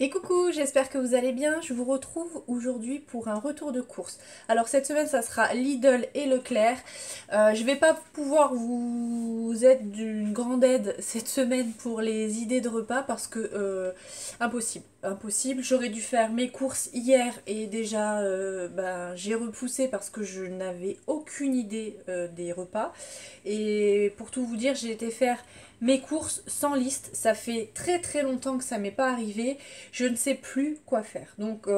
Et coucou, j'espère que vous allez bien. Je vous retrouve aujourd'hui pour un retour de course. Alors cette semaine ça sera Lidl et Leclerc. Je vais pas pouvoir vous être d'une grande aide cette semaine pour les idées de repas parce que impossible, impossible. J'aurais dû faire mes courses hier et déjà j'ai repoussé parce que je n'avais aucune idée des repas. Et pour tout vous dire, j'ai été faire mes courses sans liste. Ça fait très très longtemps que ça m'est pas arrivé. Je ne sais plus quoi faire. Donc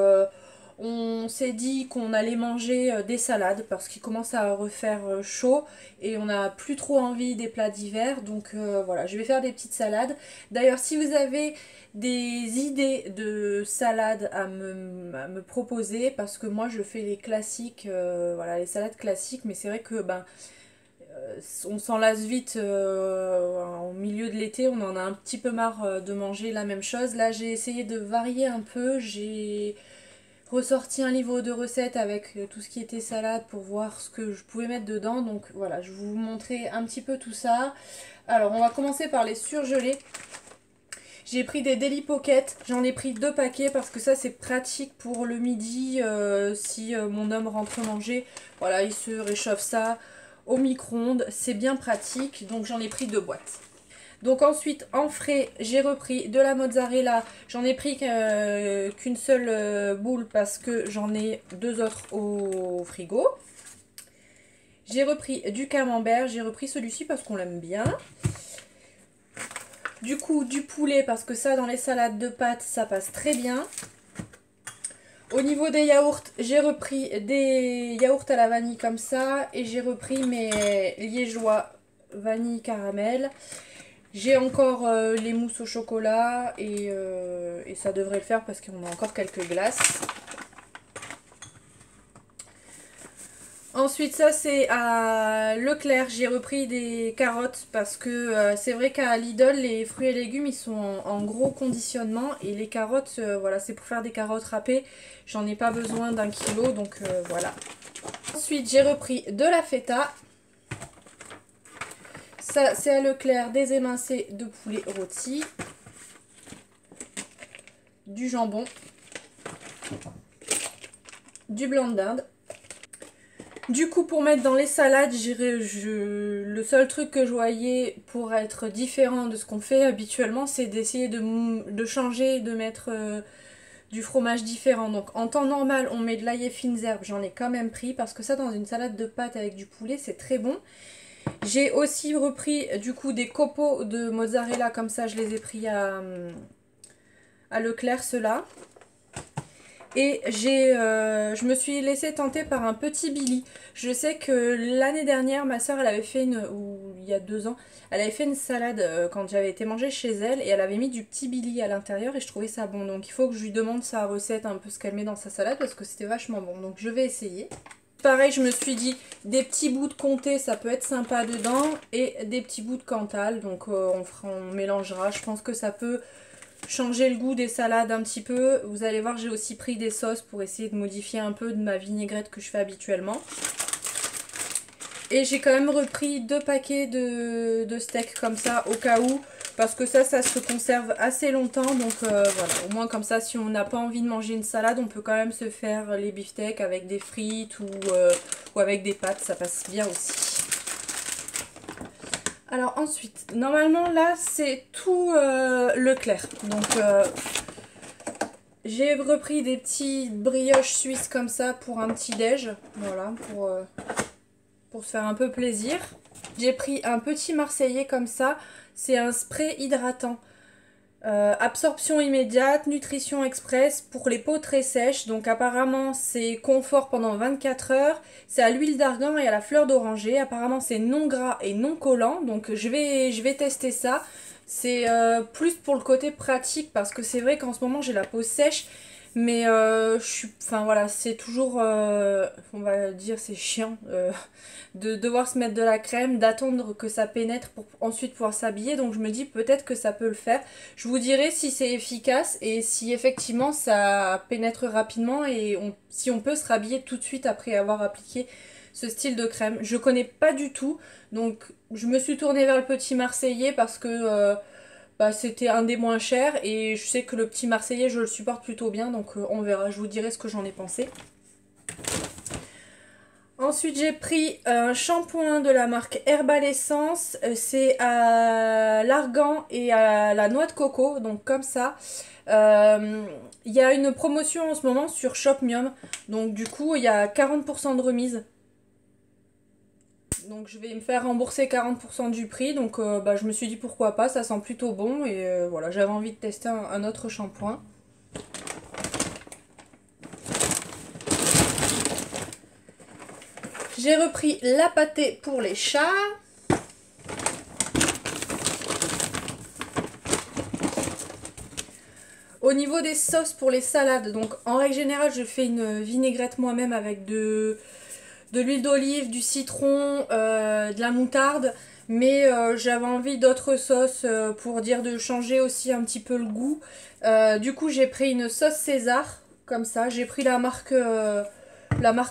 on s'est dit qu'on allait manger des salades parce qu'il commence à refaire chaud et on n'a plus trop envie des plats d'hiver. Donc voilà, je vais faire des petites salades. D'ailleurs, si vous avez des idées de salades à me proposer, parce que moi je fais les classiques, voilà, les salades classiques, mais c'est vrai que on s'en lasse vite au milieu de l'été, on en a un petit peu marre de manger la même chose. Là, j'ai essayé de varier un peu, j'ai ressorti un livre de recettes avec tout ce qui était salade pour voir ce que je pouvais mettre dedans. Donc voilà, je vais vous montrer un petit peu tout ça. Alors, on va commencer par les surgelés. J'ai pris des Deli Pocket, j'en ai pris 2 paquets parce que ça c'est pratique pour le midi si mon homme rentre manger. Voilà, il se réchauffe ça au micro-ondes, c'est bien pratique, donc j'en ai pris 2 boîtes. Donc ensuite en frais j'ai repris de la mozzarella, j'en ai pris qu'une seule boule parce que j'en ai 2 autres au frigo. J'ai repris du camembert, j'ai repris celui-ci parce qu'on l'aime bien. Du coup, du poulet, parce que ça, dans les salades de pâtes, ça passe très bien. Au niveau des yaourts, j'ai repris des yaourts à la vanille comme ça. Et j'ai repris mes liégeois vanille caramel. J'ai encore les mousses au chocolat. Et ça devrait le faire parce qu'on a encore quelques glaces. Ensuite, ça c'est à Leclerc, j'ai repris des carottes parce que c'est vrai qu'à Lidl, les fruits et légumes ils sont en gros conditionnement et les carottes, voilà, c'est pour faire des carottes râpées. J'en ai pas besoin d'1 kilo donc voilà. Ensuite, j'ai repris de la feta. Ça c'est à Leclerc, des émincés de poulet rôti, du jambon, du blanc de dinde. Du coup, pour mettre dans les salades, le seul truc que je voyais pour être différent de ce qu'on fait habituellement, c'est d'essayer de changer, de mettre du fromage différent. Donc en temps normal, on met de l'ail et fines herbes, j'en ai quand même pris, parce que ça, dans une salade de pâtes avec du poulet, c'est très bon. J'ai aussi repris du coup des copeaux de mozzarella, comme ça je les ai pris à Leclerc, ceux-là. Et je me suis laissée tenter par un petit Billy. Je sais que l'année dernière, ma soeur, elle avait fait ou il y a 2 ans, elle avait fait une salade quand j'avais été manger chez elle et elle avait mis du petit Billy à l'intérieur et je trouvais ça bon. Donc il faut que je lui demande sa recette, un peu ce qu'elle met dans sa salade parce que c'était vachement bon. Donc je vais essayer. Pareil, je me suis dit, des petits bouts de comté, ça peut être sympa dedans et des petits bouts de Cantal. Donc on mélangera. Je pense que ça peut changer le goût des salades un petit peu. Vous allez voir, j'ai aussi pris des sauces pour essayer de modifier un peu de ma vinaigrette que je fais habituellement. Et j'ai quand même repris 2 paquets de steaks comme ça au cas où. Parce que ça se conserve assez longtemps. Donc voilà, au moins comme ça, si on n'a pas envie de manger une salade, on peut quand même se faire les beefsteaks avec des frites ou avec des pâtes. Ça passe bien aussi. Alors ensuite, normalement là c'est tout Leclerc. Donc j'ai repris des petits brioches suisses comme ça pour un petit déj. Voilà, pour se faire un peu plaisir. J'ai pris un petit marseillais comme ça. C'est un spray hydratant. Absorption immédiate, nutrition express pour les peaux très sèches. Donc apparemment c'est confort pendant 24 heures. C'est à l'huile d'argan et à la fleur d'oranger. Apparemment c'est non gras et non collant. Donc je vais tester ça. C'est plus pour le côté pratique parce que c'est vrai qu'en ce moment j'ai la peau sèche. Mais enfin voilà, c'est toujours, on va dire, c'est chiant de devoir se mettre de la crème, d'attendre que ça pénètre pour ensuite pouvoir s'habiller. Donc je me dis peut-être que ça peut le faire. Je vous dirai si c'est efficace et si effectivement ça pénètre rapidement et si on peut se rhabiller tout de suite après avoir appliqué ce style de crème. Je connais pas du tout, donc je me suis tournée vers le petit Marseillais parce que bah, c'était un des moins chers et je sais que le petit Marseillais je le supporte plutôt bien, donc on verra, je vous dirai ce que j'en ai pensé. Ensuite j'ai pris un shampoing de la marque Herbal Essence, c'est à l'argan et à la noix de coco, donc comme ça. Il y a une promotion en ce moment sur Shopmium, donc du coup il y a 40% de remise. Donc je vais me faire rembourser 40% du prix, donc bah, je me suis dit pourquoi pas, ça sent plutôt bon et voilà, j'avais envie de tester un autre shampoing. J'ai repris la pâtée pour les chats. Au niveau des sauces pour les salades, donc en règle générale je fais une vinaigrette moi-même avec de l'huile d'olive, du citron, de la moutarde. Mais j'avais envie d'autres sauces pour dire de changer aussi un petit peu le goût. Du coup j'ai pris une sauce César, comme ça. J'ai pris la marque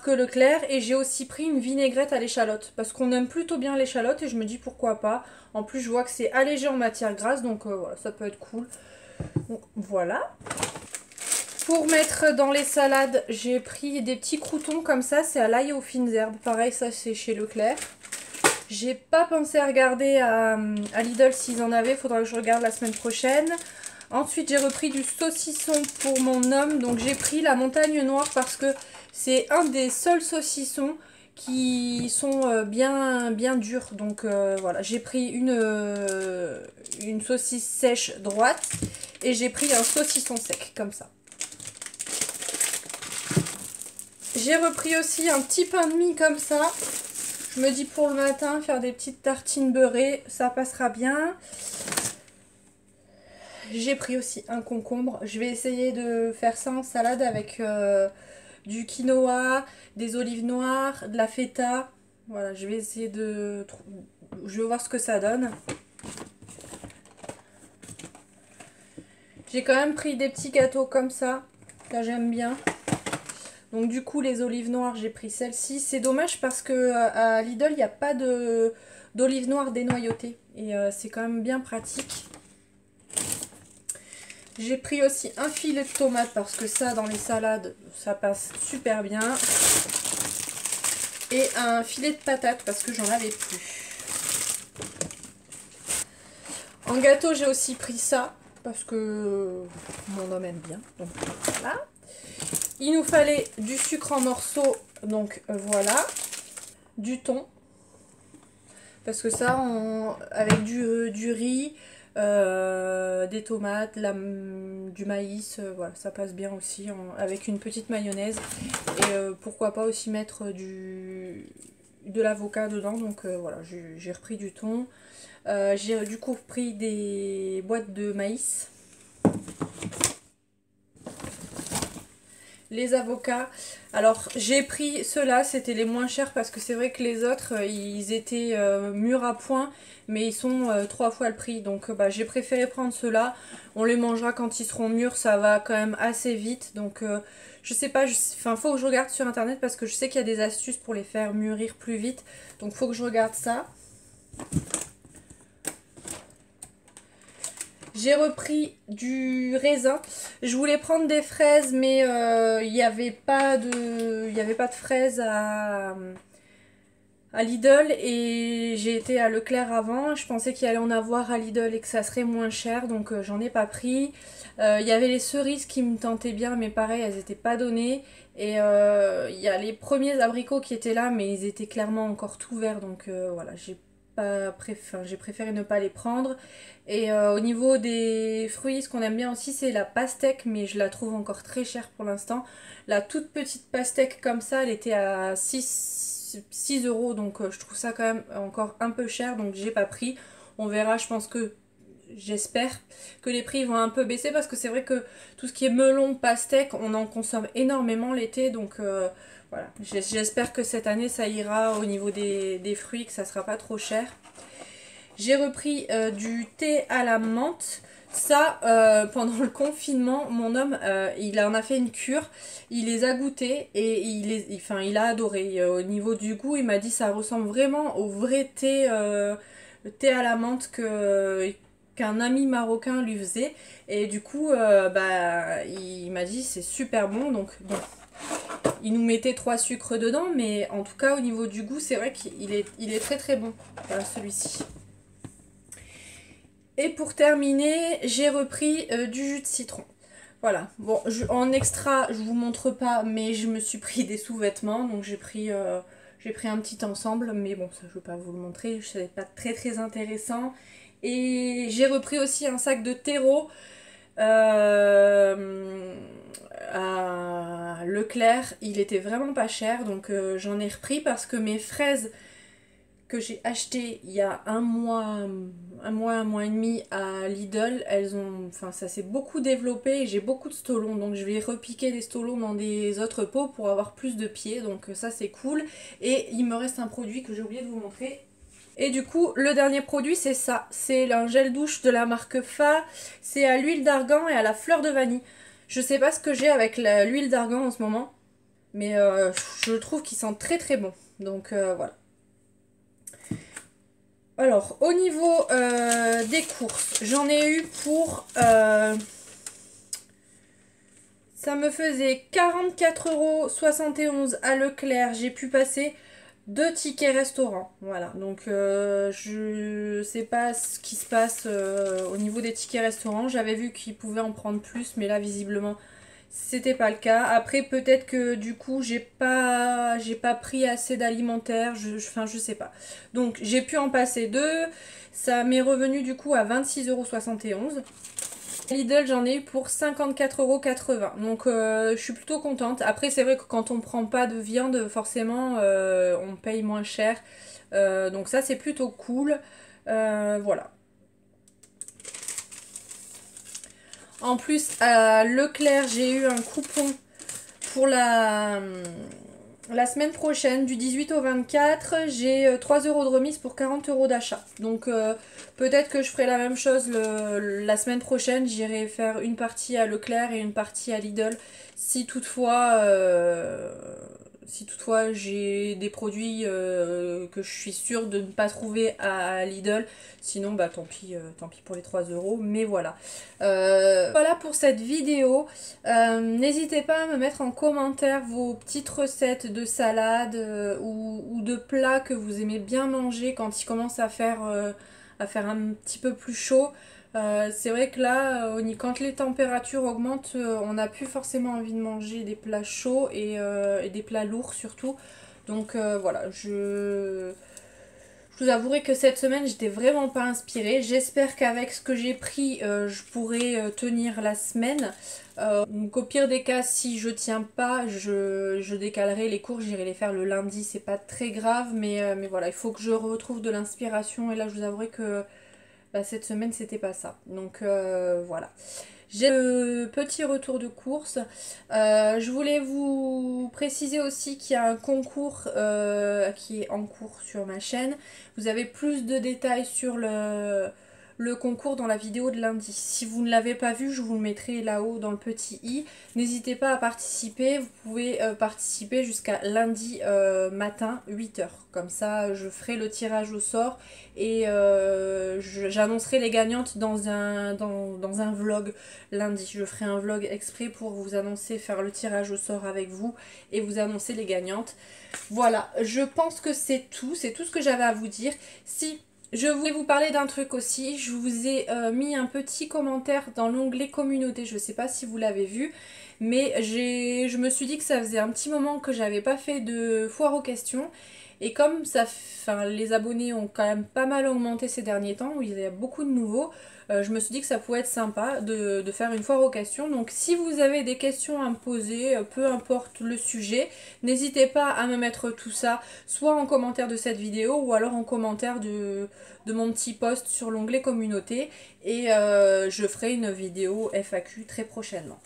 Leclerc et j'ai aussi pris une vinaigrette à l'échalote. Parce qu'on aime plutôt bien l'échalote et je me dis pourquoi pas. En plus je vois que c'est allégé en matière grasse, donc voilà, ça peut être cool. Donc, voilà. Pour mettre dans les salades, j'ai pris des petits croûtons comme ça, c'est à l'ail aux fines herbes. Pareil, ça c'est chez Leclerc. J'ai pas pensé à regarder à Lidl s'ils en avaient, faudra que je regarde la semaine prochaine. Ensuite, j'ai repris du saucisson pour mon homme, donc j'ai pris la montagne noire parce que c'est un des seuls saucissons qui sont bien durs. Donc voilà, j'ai pris une saucisse sèche droite et j'ai pris un saucisson sec comme ça. J'ai repris aussi un petit pain de mie comme ça. Je me dis pour le matin, faire des petites tartines beurrées, ça passera bien. J'ai pris aussi un concombre. Je vais essayer de faire ça en salade avec du quinoa, des olives noires, de la feta. Voilà, je vais essayer de... Je vais voir ce que ça donne. J'ai quand même pris des petits gâteaux comme ça. Là, j'aime bien. Donc du coup les olives noires j'ai pris celle-ci. C'est dommage parce que à Lidl il n'y a pas d'olives noires dénoyautées. Et c'est quand même bien pratique. J'ai pris aussi un filet de tomate parce que ça dans les salades ça passe super bien. Et un filet de patates parce que j'en avais plus. En gâteau j'ai aussi pris ça parce que mon homme aime bien. Donc voilà. Il nous fallait du sucre en morceaux, donc voilà, du thon, parce que ça, avec du riz, des tomates, du maïs, voilà, ça passe bien aussi, avec une petite mayonnaise, et pourquoi pas aussi mettre de l'avocat dedans, donc voilà, j'ai repris du thon. J'ai du coup pris des boîtes de maïs. Les avocats, alors j'ai pris ceux-là, c'était les moins chers parce que c'est vrai que les autres ils étaient mûrs à point mais ils sont 3 fois le prix, donc bah, j'ai préféré prendre ceux-là. On les mangera quand ils seront mûrs, ça va quand même assez vite, donc je sais pas, enfin faut que je regarde sur internet parce que je sais qu'il y a des astuces pour les faire mûrir plus vite, donc faut que je regarde ça. J'ai repris du raisin. Je voulais prendre des fraises, mais il n'y avait pas de fraises à Lidl. Et j'ai été à Leclerc avant. Je pensais qu'il allait en avoir à Lidl et que ça serait moins cher, donc j'en ai pas pris. Il y avait les cerises qui me tentaient bien, mais pareil, elles n'étaient pas données. Et il y a les premiers abricots qui étaient là, mais ils étaient clairement encore tout verts, donc voilà, j'ai préféré ne pas les prendre. Et au niveau des fruits, ce qu'on aime bien aussi, c'est la pastèque, mais je la trouve encore très chère pour l'instant. La toute petite pastèque comme ça, elle était à 6 euros, donc je trouve ça quand même encore un peu cher, donc j'ai pas pris. On verra, j'espère que les prix vont un peu baisser parce que c'est vrai que tout ce qui est melon, pastèque, on en consomme énormément l'été, donc voilà. J'espère que cette année ça ira au niveau des fruits, que ça sera pas trop cher. J'ai repris du thé à la menthe. Ça, pendant le confinement, mon homme, il en a fait une cure. Il les a goûtés et il a adoré. Au niveau du goût, il m'a dit ça ressemble vraiment au vrai thé, le thé à la menthe qu'un ami marocain lui faisait. Et du coup, il m'a dit c'est super bon. Donc bon, il nous mettait 3 sucres dedans, mais en tout cas au niveau du goût, c'est vrai qu'il est très très bon, celui-ci. Et pour terminer, j'ai repris du jus de citron. Voilà, bon, en extra, je vous montre pas, mais je me suis pris des sous-vêtements, donc j'ai pris un petit ensemble, mais bon, ça je ne veux pas vous le montrer, c'est pas très très intéressant. Et j'ai repris aussi un sac de terreau à Leclerc, il était vraiment pas cher, donc j'en ai repris parce que mes fraises que j'ai acheté il y a un mois et demi à Lidl, enfin ça s'est beaucoup développé et j'ai beaucoup de stolons, donc je vais repiquer des stolons dans des autres pots pour avoir plus de pieds, donc ça c'est cool. Et il me reste un produit que j'ai oublié de vous montrer. Et du coup, le dernier produit c'est ça, c'est un gel douche de la marque Fa, c'est à l'huile d'argan et à la fleur de vanille. Je sais pas ce que j'ai avec l'huile d'argan en ce moment, mais je trouve qu'il sent très très bon, donc voilà. Alors, au niveau des courses, j'en ai eu pour... ça me faisait 44,71 € à Leclerc. J'ai pu passer 2 tickets restaurant. Voilà, donc je sais pas ce qui se passe au niveau des tickets restaurant. J'avais vu qu'ils pouvaient en prendre plus, mais là, visiblement, c'était pas le cas. Après, peut-être que du coup, j'ai pas pris assez d'alimentaire. Enfin, je sais pas. Donc, j'ai pu en passer 2. Ça m'est revenu du coup à 26,71 €. Lidl, j'en ai eu pour 54,80 €. Donc, je suis plutôt contente. Après, c'est vrai que quand on prend pas de viande, forcément, on paye moins cher. Donc, ça, c'est plutôt cool. Voilà. En plus, à Leclerc, j'ai eu un coupon pour la semaine prochaine, du 18 au 24, j'ai 3 € de remise pour 40 € d'achat. Donc peut-être que je ferai la même chose la semaine prochaine. J'irai faire une partie à Leclerc et une partie à Lidl. Si toutefois j'ai des produits que je suis sûre de ne pas trouver à Lidl, sinon bah tant pis pour les 3 €, mais voilà. Voilà pour cette vidéo. N'hésitez pas à me mettre en commentaire vos petites recettes de salade ou de plats que vous aimez bien manger quand il commence à faire un petit peu plus chaud. C'est vrai que là, quand les températures augmentent, on n'a plus forcément envie de manger des plats chauds et des plats lourds surtout. Donc voilà, je vous avouerai que cette semaine, j'étais vraiment pas inspirée. J'espère qu'avec ce que j'ai pris, je pourrai tenir la semaine. Donc au pire des cas, si je tiens pas, je décalerai les cours, j'irai les faire le lundi. C'est pas très grave, mais voilà, il faut que je retrouve de l'inspiration. Et là, je vous avouerai que cette semaine c'était pas ça, donc voilà. J'ai le petit retour de course. Je voulais vous préciser aussi qu'il y a un concours qui est en cours sur ma chaîne. Vous avez plus de détails sur le concours dans la vidéo de lundi. Si vous ne l'avez pas vu, je vous le mettrai là-haut dans le petit i. N'hésitez pas à participer. Vous pouvez participer jusqu'à lundi matin 8 h. Comme ça, je ferai le tirage au sort et j'annoncerai les gagnantes dans un vlog lundi. Je ferai un vlog exprès pour vous annoncer, faire le tirage au sort avec vous et vous annoncer les gagnantes. Voilà, je pense que c'est tout ce que j'avais à vous dire. Si je voulais vous parler d'un truc aussi, je vous ai mis un petit commentaire dans l'onglet communauté, je ne sais pas si vous l'avez vu, mais je me suis dit que ça faisait un petit moment que j'avais pas fait de foire aux questions. Et comme les abonnés ont quand même pas mal augmenté ces derniers temps, où il y a beaucoup de nouveaux, je me suis dit que ça pouvait être sympa de faire une foire aux questions. Donc si vous avez des questions à me poser, peu importe le sujet, n'hésitez pas à me mettre tout ça, soit en commentaire de cette vidéo, ou alors en commentaire de mon petit post sur l'onglet communauté. Et je ferai une vidéo FAQ très prochainement.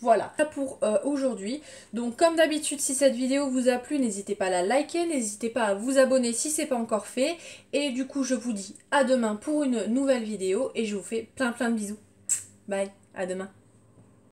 Voilà pour aujourd'hui. Donc comme d'habitude, si cette vidéo vous a plu, n'hésitez pas à la liker, n'hésitez pas à vous abonner si ce n'est pas encore fait. Et du coup, je vous dis à demain pour une nouvelle vidéo et je vous fais plein de bisous. Bye, à demain.